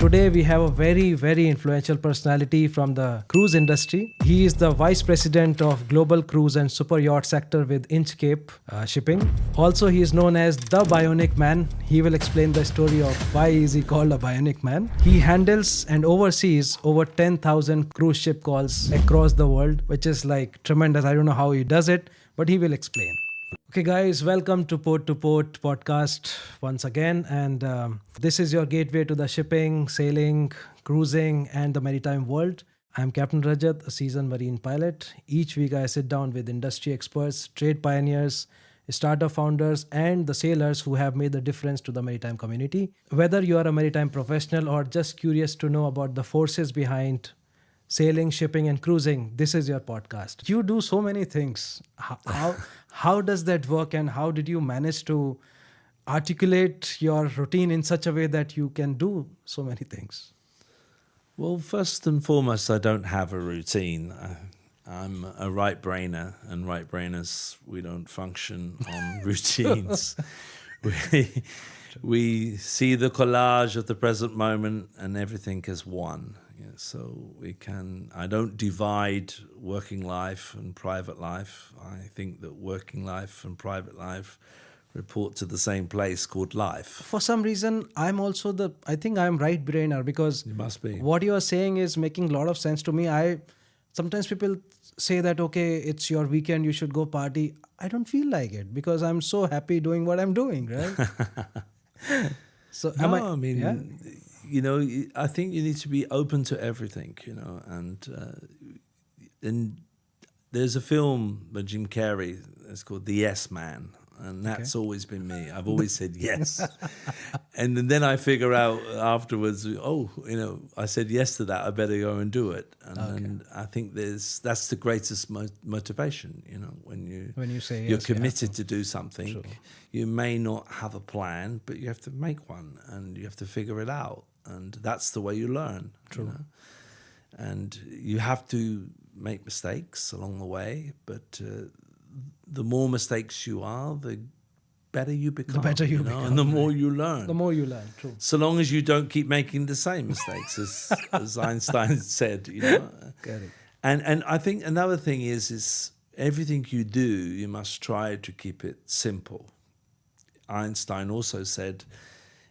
Today we have a very, very influential personality from the cruise industry. He is the Vice President of Global Cruise and Super Yacht Sector with Inchcape Shipping. Also, he is known as the Bionic Man. He will explain the story of why is he called a Bionic Man. He handles and oversees over 10,000 cruise ship calls across the world, which is like tremendous. I don't know how he does it, but he will explain. Okay, guys, welcome to Port podcast once again. And this is your gateway to the shipping, sailing, cruising, and the maritime world. I'm Captain Rajat, a seasoned marine pilot. Each week, I sit down with industry experts, trade pioneers, startup founders, and the sailors who have made the difference to the maritime community. Whether you are a maritime professional or just curious to know about the forces behind sailing, shipping, and cruising, this is your podcast. You do so many things. How does that work, and how did you manage to articulate your routine in such a way that you can do so many things? Well, first and foremost, I don't have a routine. I'm a right-brainer, and right-brainers, we don't function on routines. We see the collage of the present moment and everything as one. So I don't divide working life and private life. I think that working life and private life report to the same place called life. For some reason, I think I'm right brainer, because You must be. what you are saying is making a lot of sense to me. Sometimes people say that, okay, it's your weekend, you should go party. I don't feel like it because I'm so happy doing what I'm doing, right? So I think you need to be open to everything, and there's a film by Jim Carrey. It's called The Yes Man, and that's always been me. I've always said yes, and then I figure out afterwards, I said yes to that. I better go and do it, and I think that's the greatest motivation. When you say you're yes, you committed to do something, True. you may not have a plan, but you have to make one, and you have to figure it out. And that's the way you learn. True. And you have to make mistakes along the way, but the more mistakes you are, the better you become. The better you become, and the more you learn. The more you learn, true. So long as you don't keep making the same mistakes, as Einstein said, Correct. And I think another thing is everything you do, you must try to keep it simple. Einstein also said,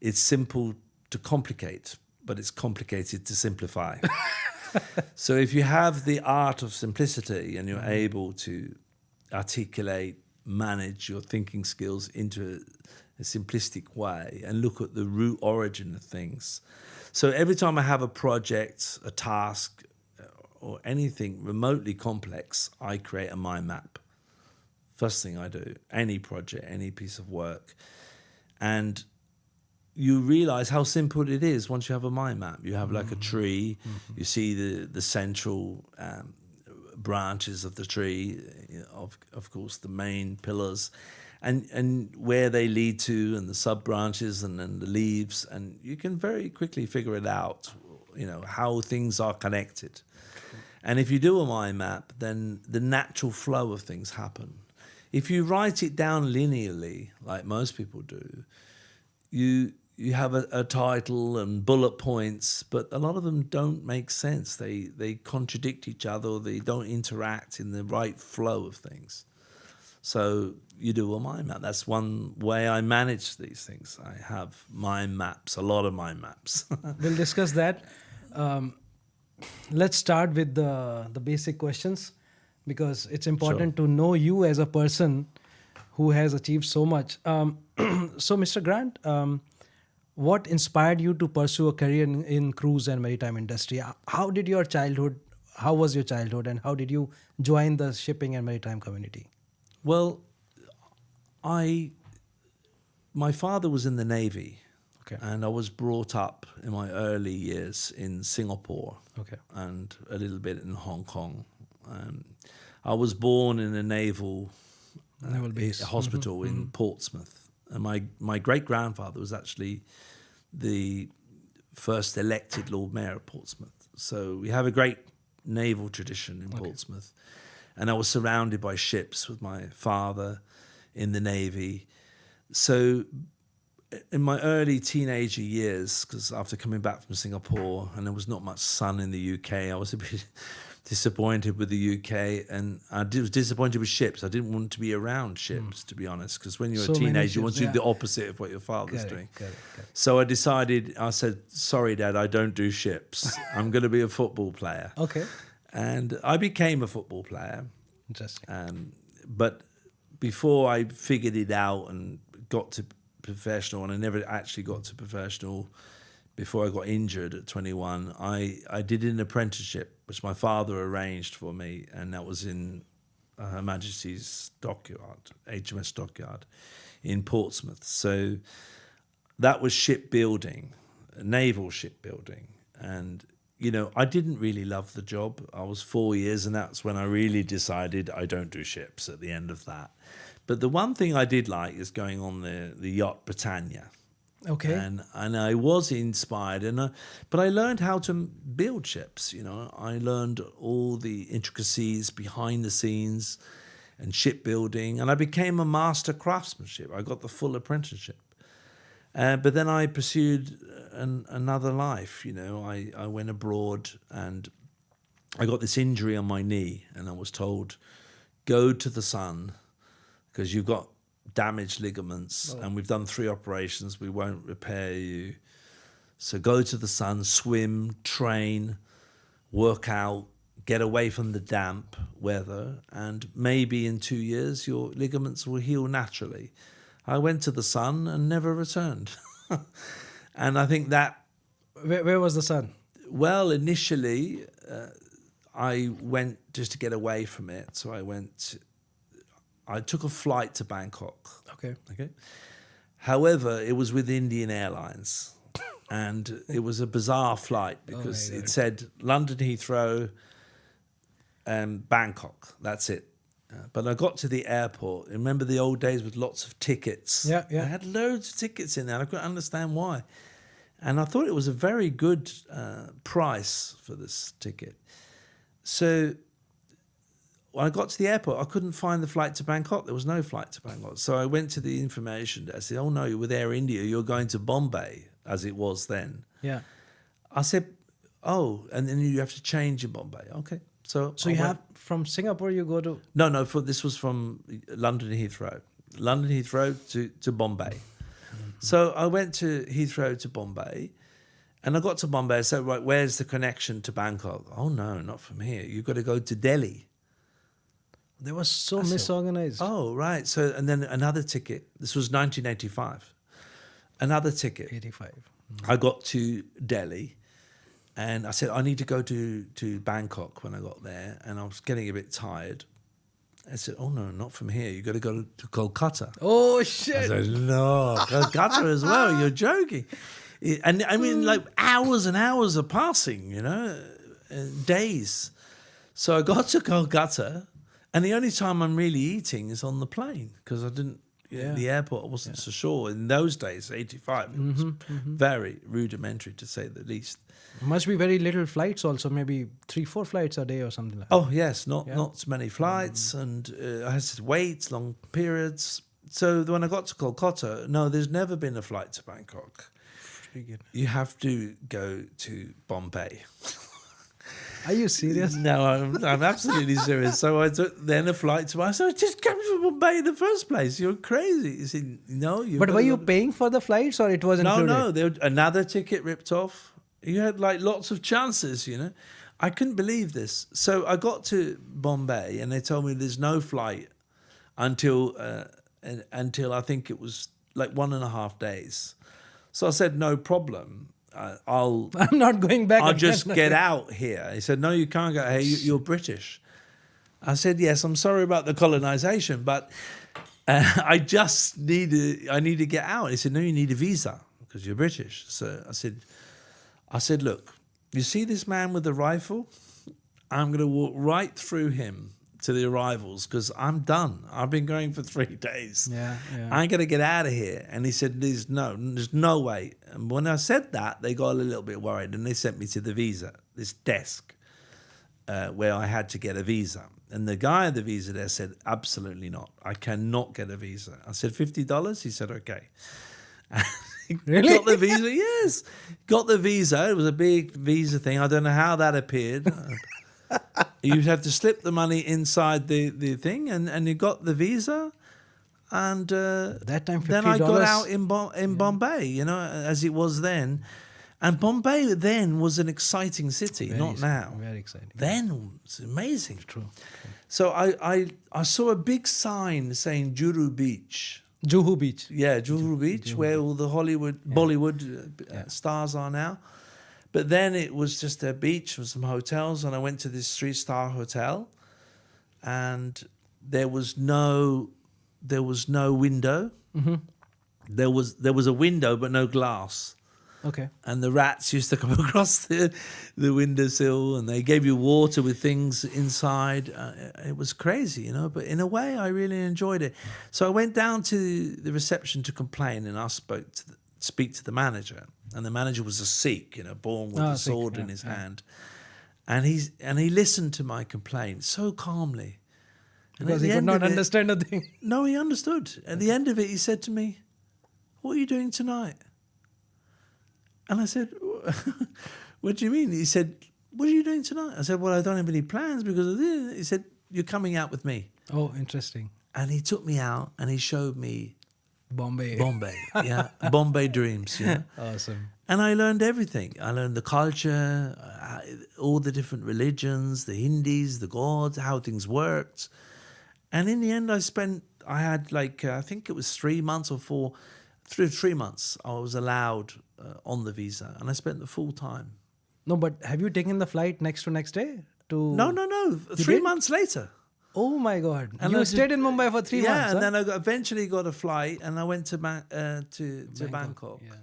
it's simple to complicate, but it's complicated to simplify. So if you have the art of simplicity and you're able to articulate, manage your thinking skills into a simplistic way and look at the root origin of things. So every time I have a project, a task, or anything remotely complex, I create a mind map. First thing I do, any project, any piece of work. And you realize how simple it is once you have a mind map. You have like a tree, you see the central branches of the tree, of course, the main pillars, and where they lead to, and the sub branches, and then the leaves, and you can very quickly figure it out, how things are connected. And if you do a mind map, then the natural flow of things happen. If you write it down linearly, like most people do, you have a title and bullet points, but a lot of them don't make sense. They contradict each other, or they don't interact in the right flow of things. So you do a mind map. That's one way I manage these things. I have mind maps, a lot of mind maps. We'll discuss that. Let's start with the basic questions, because it's important to know you as a person who has achieved so much. So, Mr. Grant, what inspired you to pursue a career in cruise and maritime industry? How was your childhood, and how did you join the shipping and maritime community? Well, my father was in the Navy, and I was brought up in my early years in Singapore, and a little bit in Hong Kong. I was born in a naval base. Hospital in Portsmouth. And my great-grandfather was actually the first elected Lord Mayor of Portsmouth. So we have a great naval tradition in Portsmouth. And I was surrounded by ships with my father in the Navy. So in my early teenager years, because after coming back from Singapore and there was not much sun in the UK, I was a bit disappointed with the UK, and I was disappointed with ships. I didn't want to be around ships, to be honest, because when you're So a many teenager, you want ships, to do yeah. the opposite of what your father's Correct, doing. correct. So I said, sorry, Dad, I don't do ships. I'm going to be a football player. Okay. And I became a football player. Interesting. But before I figured it out and got to professional, and I never actually got to professional before I got injured at 21, I did an apprenticeship, which my father arranged for me, and that was in Her Majesty's Dockyard, HMS Dockyard in Portsmouth. So that was shipbuilding, naval shipbuilding. And, you know, I didn't really love the job. I was 4 years, and that's when I really decided I don't do ships at the end of that. But the one thing I did like is going on the yacht Britannia. Okay. And I was inspired, but I learned how to build ships. You know, I learned all the intricacies behind the scenes and shipbuilding, and I became a master craftsmanship. I got the full apprenticeship. But then I pursued another life. You know, I went abroad and I got this injury on my knee, and I was told, go to the sun because you've got damaged ligaments, and we've done 3 operations. We won't repair you. So go to the sun, swim, train, work out, get away from the damp weather, and maybe in 2 years your ligaments will heal naturally. I went to the sun and never returned. And I think that... Where was the sun? Well, initially, I went just to get away from it. So I took a flight to Bangkok. Okay. However, it was with Indian Airlines, and it was a bizarre flight because it said London Heathrow and Bangkok. That's it. But I got to the airport. Remember the old days with lots of tickets? Yeah. I had loads of tickets in there. I couldn't understand why. And I thought it was a very good price for this ticket. So when I got to the airport, I couldn't find the flight to Bangkok. There was no flight to Bangkok. So I went to the information desk. I said, oh, no, you're with Air India. You're going to Bombay, as it was then. Yeah. I said, oh, and then you have to change in Bombay. Okay. So So you have from Singapore, you go to... No, this was from London Heathrow. London Heathrow to Bombay. So I went to Heathrow to Bombay, and I got to Bombay. I said, right, where's the connection to Bangkok? Oh, no, not from here. You've got to go to Delhi. They were so misorganized. Oh, right. So, and then another ticket. This was 1985. Another ticket. 85. I got to Delhi, and I said, I need to go to Bangkok when I got there, and I was getting a bit tired. I said, oh, no, not from here. You've got to go to Kolkata. Oh, I shit. said, no, Kolkata as well. You're joking. And I mean, like hours and hours are passing, you know, days. So I got to Kolkata, and the only time I'm really eating is on the plane because I didn't, the airport wasn't so sure. In those days, 85, it was very rudimentary to say the least. Must be very little flights also, maybe 3-4 flights a day or something like that. Oh, yes, not so many flights, and I had to wait long periods. So when I got to Kolkata, no, there's never been a flight to Bangkok. You have to go to Bombay. Are you serious? No, I'm absolutely serious. So I took then a flight to... I said, just come to Bombay in the first place. You're crazy. He said, no. But were you paying for the flights or it was included? No. There was another ticket ripped off. You had like lots of chances, you know. I couldn't believe this. So I got to Bombay and they told me there's no flight until I think it was like 1.5 days. So I said, no problem. I'm not going back. I'll just get out here. He said, no, you can't go here. You're British. I said, yes, I'm sorry about the colonization, but I need to get out. He said, no, you need a visa because you're British. So I said, look, you see this man with the rifle? I'm going to walk right through him to the arrivals because I'm done. I've been going for 3 days. Yeah. I'm going to get out of here. And he said, there's no way. And when I said that, they got a little bit worried and they sent me to the visa, this desk where I had to get a visa. And the guy at the visa there said, absolutely not. I cannot get a visa. I said, $50? He said, okay. Really? Got the visa, yes. Got the visa. It was a big visa thing. I don't know how that appeared. You'd have to slip the money inside the thing, and you got the visa. And That time, $50. then I got out in Bombay, you know, as it was then. And Bombay then was an exciting city, not now. Very exciting. Then it's amazing. True. So I saw a big sign saying Juhu Beach. Juhu Beach. Yeah, Juhu Beach, where all the Bollywood stars are now. But then it was just a beach with some hotels, and I went to this 3-star hotel, and there was no window. Mm-hmm. There was a window but no glass. Okay. And the rats used to come across the windowsill, and they gave you water with things inside. It was crazy, you know, but in a way I really enjoyed it. So I went down to the reception to complain, and I speak to the manager. And the manager was a Sikh, you know, born with a sword in his hand. And he listened to my complaint so calmly. And Because he could not understand a thing. No, he understood. At the end of it, he said to me, "What are you doing tonight?" And I said, "What do you mean?" He said, "What are you doing tonight?" I said, "Well, I don't have any plans because of this." He said, "You're coming out with me." Oh, interesting. And he took me out and he showed me Bombay. yeah, Bombay dreams, you know. Awesome. And I learned everything. I learned the culture, all the different religions, the Hindis, the gods, how things worked. And in the end, I had like, I think it was 3 months or 4, through 3 months, I was allowed on the visa. And I spent the full time. No, but have you taken the flight next day? No. 3 did? months later. Oh my God! And You I stayed in Mumbai for 3 months. Yeah, and huh? then I eventually got a flight, and I went to Bangkok. Yeah.